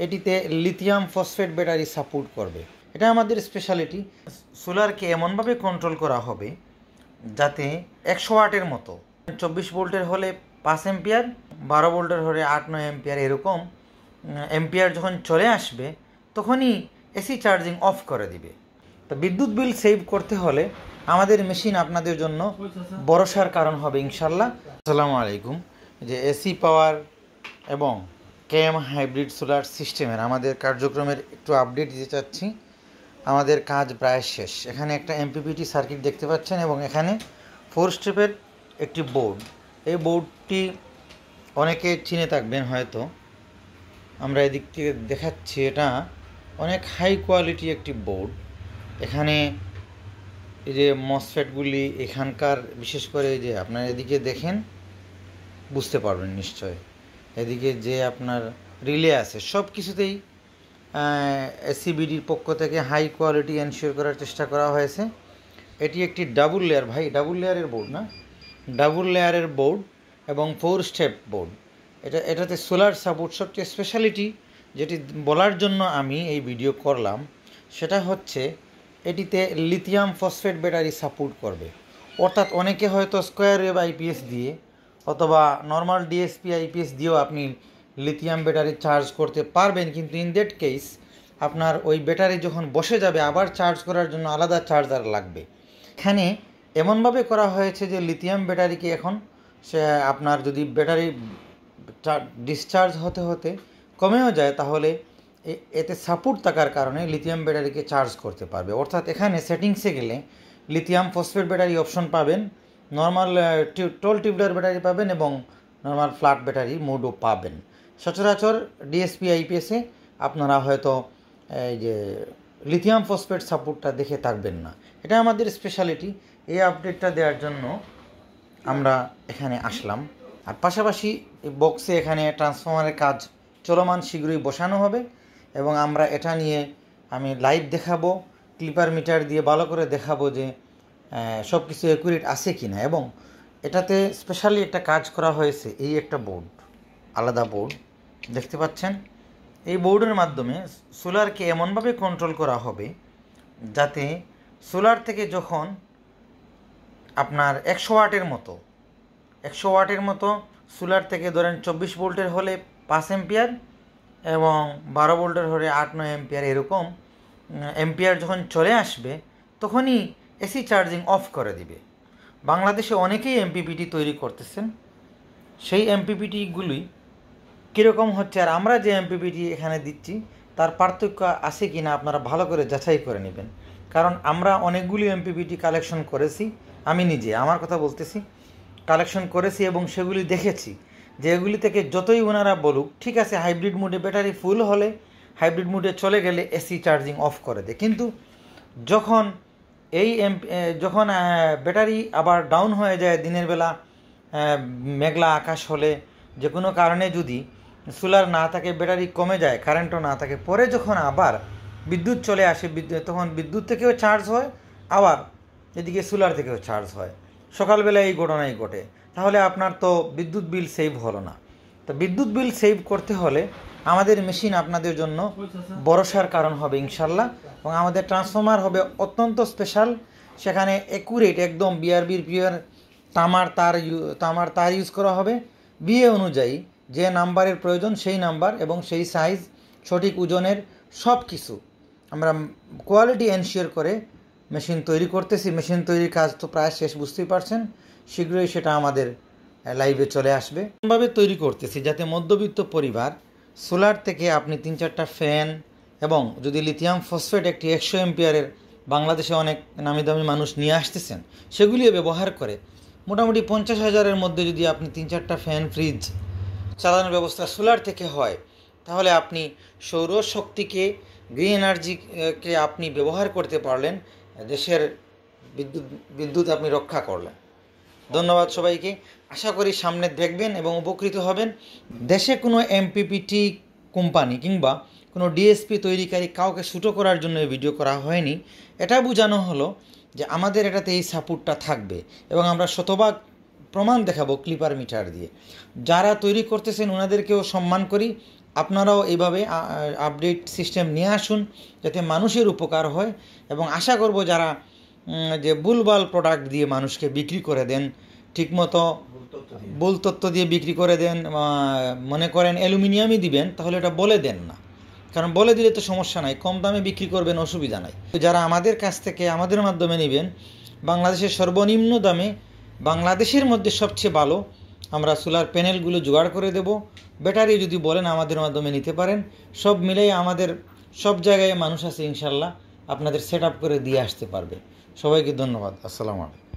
এটিতে lithium phosphate battery support করবে। এটা আমাদের স্পেশালিটি। সোলারকে এমনভাবে কন্ট্রোল করা হবে যাতে 100 ওয়াটের মতো 24 ভোল্টের হলে 5 এম্পিয়ার, 12 ভোল্টের হলে 8-9 এম্পিয়ার, এরকম এম্পিয়ার যখন চলে আসবে তখনই এসি চার্জিং অফ করে দিবে। তো বিদ্যুৎ বিল সেভ করতে হলে আমাদের মেশিন আপনাদের জন্য ভরসার কারণ হবে ইনশাল্লাহ। আসসালামু আলাইকুম। যে এসি পাওয়ার এবং কেএম হাইব্রিড সোলার সিস্টেমের আমাদের কার্যক্রমের একটু আপডেট দিতে চাচ্ছি। আমাদের কাজ প্রায় শেষ। এখানে একটা এমপিপিটি সার্কিট দেখতে পাচ্ছেন এবং এখানে 4 স্টেপের একটি বোর্ড। এই বোর্ডটি অনেকে চিনে থাকবেন হয়তো। আমরা এদিক থেকে দেখাচ্ছি, এটা অনেক হাই কোয়ালিটি একটি বোর্ড। এখানে এই যে মসফেটগুলি এখানকার, বিশেষ করে এই যে আপনার এদিকে দেখেন বুঝতে পারবেন নিশ্চয়, এদিকে যে আপনার রিলে আছে সব কিছুতেই এসিবিডির পক্ষ থেকে হাই কোয়ালিটি এনশিওর করার চেষ্টা করা হয়েছে। এটি একটি ডাবল লেয়ার, ডাবল লেয়ারের বোর্ড না, ডাবল লেয়ারের বোর্ড এবং 4 স্টেপ বোর্ড। এটাতে সোলার সাপোর্ট। সবচেয়ে স্পেশালিটি যেটি বলার জন্য আমি এই ভিডিও করলাম সেটা হচ্ছে এটিতে লিথিয়াম ফসফেট ব্যাটারি সাপোর্ট করবে। অর্থাৎ অনেকে হয়তো স্কোয়ার ওয়েভ আইপিএস দিয়ে অথবা নর্মাল ডিএসপি আইপিএস দিয়েও আপনি লিথিয়াম ব্যাটারি চার্জ করতে পারবেন, কিন্তু ইন দ্যাট কেস আপনার ওই ব্যাটারি যখন বসে যাবে আবার চার্জ করার জন্য আলাদা চার্জার লাগবে। এখানে এমনভাবে করা হয়েছে যে লিথিয়াম ব্যাটারিকে এখন সে আপনার যদি ব্যাটারি ডিসচার্জ হতে হতে কমেও যায় তাহলে এতে সাপোর্ট থাকার কারণে লিথিয়াম ব্যাটারিকে চার্জ করতে পারবে। অর্থাৎ এখানে সেটিংসে গেলে লিথিয়াম ফসফেট ব্যাটারি অপশন পাবেন, নর্মাল টোল টিউবলার ব্যাটারি পাবেন এবং নর্মাল ফ্ল্যাট ব্যাটারি মোডও পাবেন। সচরাচর ডিএসপি আইপিএসে আপনারা হয়তো এই যে লিথিয়াম ফসফেট সাপোর্টটা দেখে থাকবেন না। এটা আমাদের স্পেশালিটি। এই আপডেটটা দেওয়ার জন্য আমরা এখানে আসলাম। আর পাশাপাশি এই বক্সে এখানে ট্রান্সফরমারের কাজ চলমান, শীঘ্রই বসানো হবে এবং আমরা এটা নিয়ে আমি লাইভ দেখাবো, ক্লিপার মিটার দিয়ে ভালো করে দেখাবো যে সব কিছু অ্যাকুরেট আছে কি না। এবং এটাতে স্পেশালি একটা কাজ করা হয়েছে, এই একটা বোর্ড, আলাদা বোর্ড দেখতে পাচ্ছেন। এই বোর্ডের মাধ্যমে সোলারকে এমনভাবে কন্ট্রোল করা হবে যাতে সোলার থেকে যখন আপনার 100 ওয়াটের মতো সোলার থেকে ধরেন 24 ভোল্টের হলে 5 এম্পিয়ার এবং 12 ভোল্টের হলে 8-9 এম্পিয়ার, এরকম এম্পিয়ার যখন চলে আসবে তখনই এসি চার্জিং অফ করে দিবে। বাংলাদেশে অনেকেই এমপিপিটি তৈরি করতেছেন। সেই এমপিপিটিগুলি কীরকম হচ্ছে আর আমরা যে এমপিপিটি এখানে দিচ্ছি তার পার্থক্য আছে কি না আপনারা ভালো করে যাচাই করে নেবেন। কারণ আমরা অনেকগুলি এমপিপিটি কালেকশন করেছি, আমি নিজে আমার কথা বলতেছি, কালেকশন করেছি এবং সেগুলি দেখেছি যে এগুলি থেকে যতই ওনারা বলুক ঠিক আছে হাইব্রিড মোডে ব্যাটারি ফুল হলে হাইব্রিড মোডে চলে গেলে এসি চার্জিং অফ করে দেয়, কিন্তু যখন যখন ব্যাটারি আবার ডাউন হয়ে যায় দিনের বেলা, মেঘলা আকাশ হলে, যে কোনো কারণে যদি সোলার না থাকে, ব্যাটারি কমে যায়, কারেন্টও না থাকে, পরে যখন আবার বিদ্যুৎ চলে আসে তখন বিদ্যুৎ থেকেও চার্জ হয়, আবার এদিকে সোলার থেকেও চার্জ হয়। সকালবেলা এই ঘটনাই ঘটে, তাহলে আপনার তো বিদ্যুৎ বিল সেভ হলো না। তো বিদ্যুৎ বিল সেভ করতে হলে আমাদের মেশিন আপনাদের জন্য ভরসার কারণ হবে ইনশাল্লাহ। এবং আমাদের ট্রান্সফরমার হবে অত্যন্ত স্পেশাল, সেখানে অ্যাকুরেট একদম বিআরবির পিওর তামার তার ইউজ করা হবে। বিএ অনুযায়ী যে নাম্বারের প্রয়োজন সেই নাম্বার এবং সেই সাইজ, সঠিক ওজনের সব কিছু আমরা কোয়ালিটি এনশিওর করে মেশিন তৈরি করতেছি। মেশিন তৈরির কাজ তো প্রায় শেষ, বুঝতেই পারছেন। শীঘ্রই সেটা আমাদের লাইভে চলে আসবে। এমনভাবে তৈরি করতেছি যাতে মধ্যবিত্ত পরিবার সোলার থেকে আপনি 3-4টা ফ্যান এবং যদি লিথিয়াম ফসফেট একটি 100 এম্পিয়ারের বাংলাদেশে অনেক নামি দামি মানুষ নিয়ে আসতেছেন সেগুলিও ব্যবহার করে মোটামুটি 50,000-এর মধ্যে যদি আপনি 3-4টা ফ্যান, ফ্রিজ চালানোর ব্যবস্থা সোলার থেকে হয় তাহলে আপনি সৌরশক্তিকে, গ্রিন এনার্জিকে আপনি ব্যবহার করতে পারলেন, দেশের বিদ্যুৎ আপনি রক্ষা করলেন। ধন্যবাদ সবাইকে। আশা করি সামনে দেখবেন এবং উপকৃত হবেন। দেশে কোনো এমপিপিটি কোম্পানি কিংবা কোনো ডিএসপি তৈরিকারী কাউকে শ্যুটও করার জন্য এই ভিডিও করা হয়নি। এটা বোঝানো হলো যে আমাদের এটাতে এই সাপোর্টটা থাকবে এবং আমরা শতভাগ প্রমাণ দেখাবো ক্লিপার মিটার দিয়ে। যারা তৈরি করতেছেন ওনাদেরকেও সম্মান করি, আপনারাও এইভাবে আপডেট সিস্টেম নিয়ে আসুন যাতে মানুষের উপকার হয়। এবং আশা করব যারা যে ভুলভাল প্রোডাক্ট দিয়ে মানুষকে বিক্রি করে দেন, ঠিকমতো ভুল তথ্য দিয়ে বিক্রি করে দেন, মনে করেন অ্যালুমিনিয়ামই দিবেন, তাহলে এটা বলে দেন না, কারণ বলে দিলে তো সমস্যা নাই, কম দামে বিক্রি করবেন, অসুবিধা নাই। যারা আমাদের কাছ থেকে আমাদের মাধ্যমে নেবেন, বাংলাদেশের সর্বনিম্ন দামে বাংলাদেশের মধ্যে সবচেয়ে ভালো আমরা সোলার প্যানেলগুলো জোগাড় করে দেব। ব্যাটারি যদি বলেন আমাদের মাধ্যমে নিতে পারেন। সব মিলেই আমাদের সব জায়গায় মানুষ আছে, ইনশাল্লাহ আপনাদের সেট আপ করে দিয়ে আসতে পারবে। সবাইকে ধন্যবাদ। আসসালামু আলাইকুম।